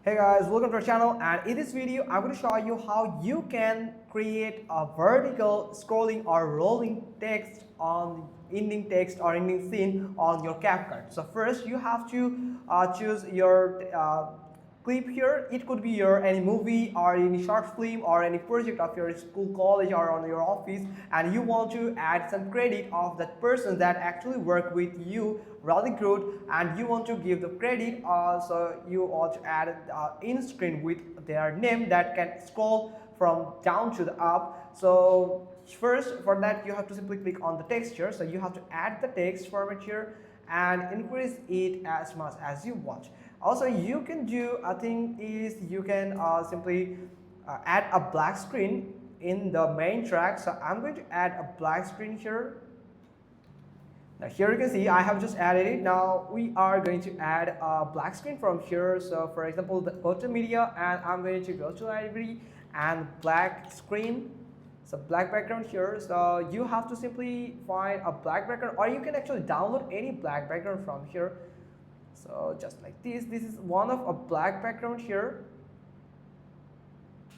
Hey guys, welcome to our channel, and in this video I'm going to show you how you can create a vertical scrolling or rolling text on ending text or ending scene on your CapCut. So first you have to choose your clip here. It could be your any movie or any short film or any project of your school, college, or on your office, and you want to add some credit of that person that actually work with you really good, and you want to give the credit. So you want to add in screen with their name that can scroll from down to the up. So first, for that you have to simply click on the texture. So you have to add the text format here and increase it as much as you want. Also, you can do a thing is you can simply add a black screen in the main track. So I'm going to add a black screen here. Now here you can see I have just added it. Now we are going to add a black screen from here. So for example, go to media, and I'm going to go to library and black screen. So black background here. So you have to simply find a black background, or you can actually download any black background from here. So just like this is one of a black background here.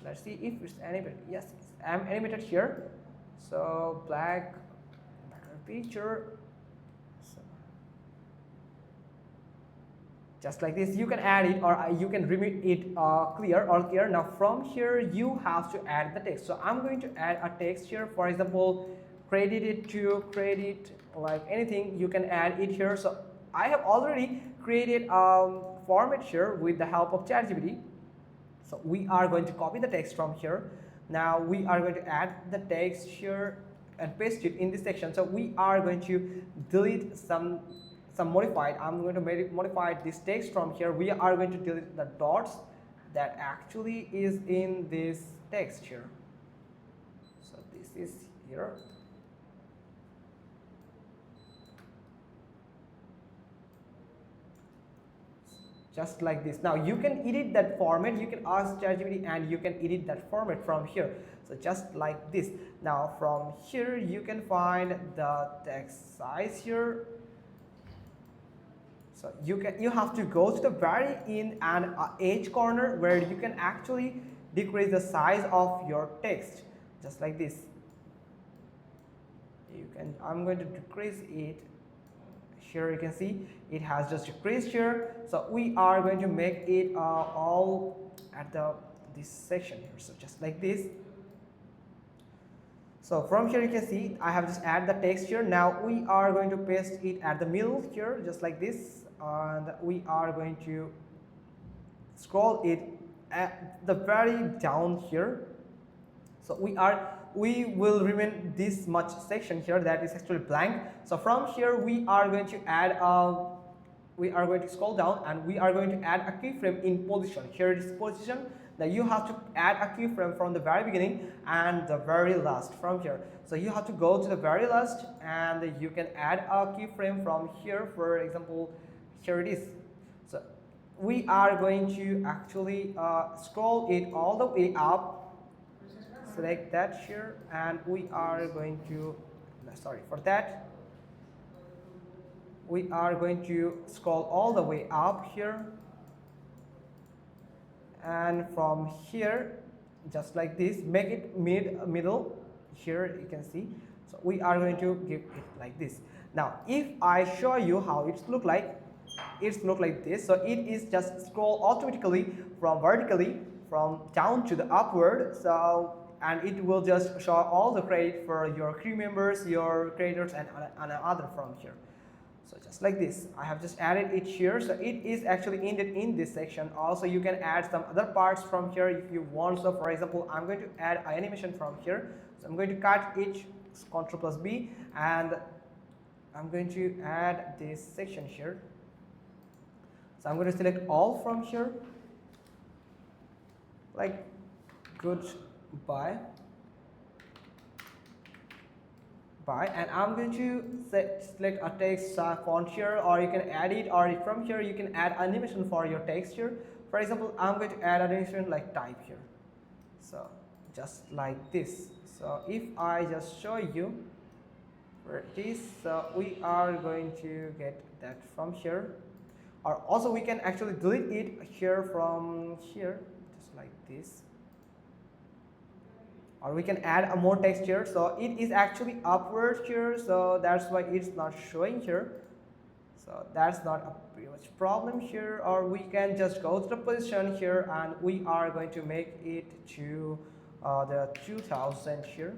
Let's see if it's animated. Yes, I'm animated here. So black background picture. So just like this, you can add it, or you can remove it clear. Now from here you have to add the text. So I'm going to add a text here. For example, credit it to credit, like anything you can add it here. So I have already created a format here with the help of ChatGPT. So we are going to copy the text from here. Now we are going to add the text here and paste it in this section. So we are going to delete some modified. I'm going to modify this text from here. We are going to delete the dots that actually is in this text here. So this is here. Just like this. Now you can edit that format. You can ask ChatGPT and you can edit that format from here. So just like this. Now from here you can find the text size here. So you have to go to the very in and edge corner where you can actually decrease the size of your text. Just like this. I'm going to decrease it. Here you can see it has just decreased here. So we are going to make it all at this section here. So just like this. So from here you can see I have just added the text here. Now we are going to paste it at the middle here, just like this, and we are going to scroll it at the very down here. So we will remain this much section here that is actually blank. So from here we are going to add we are going to scroll down, and we are going to add a keyframe in position. Here it is position. Now you have to add a keyframe from the very beginning and the very last from here. So you have to go to the very last, and you can add a keyframe from here. For example, here it is. So we are going to actually scroll it all the way up. Select that here, and we are going to, sorry for that, we are going to scroll all the way up here, and from here just like this, make it middle here, you can see. So we are going to give it like this. Now if I show you how it's look like this. So it is just scroll automatically from vertically from down to the upward. So and it will just show all the credit for your crew members, your creators, and other from here. So just like this, I have just added it here. So it is actually ended in this section. Also you can add some other parts from here if you want. So for example, I'm going to add an animation from here. So I'm going to cut each, Ctrl+B, and I'm going to add this section here. So I'm going to select all from here, like goodbye, and I'm going to select a text font here, or you can add it, or from here you can add animation for your text here. For example, I'm going to add animation like type here. So just like this. So if I just show you where it is, so we are going to get that from here. Or also we can actually delete it here from here, just like this. Or we can add a more text here, so it is actually upward here, so that's why it's not showing here. So that's not a pretty much problem here. Or we can just go to the position here and we are going to make it to the 2000 here.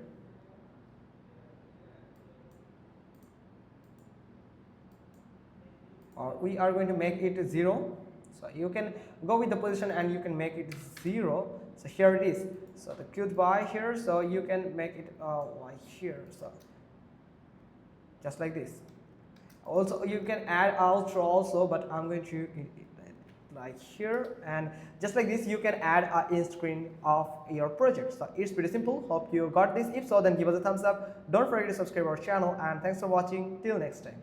Or we are going to make it 0. So you can go with the position and you can make it 0. So here it is. So the goodbye here, so you can make it like here, so just like this. Also you can add outro also, but I'm going to like here, and just like this you can add a in screen of your project. So it's pretty simple. Hope you got this. If so, then give us a thumbs up. Don't forget to subscribe our channel, and thanks for watching. Till next time.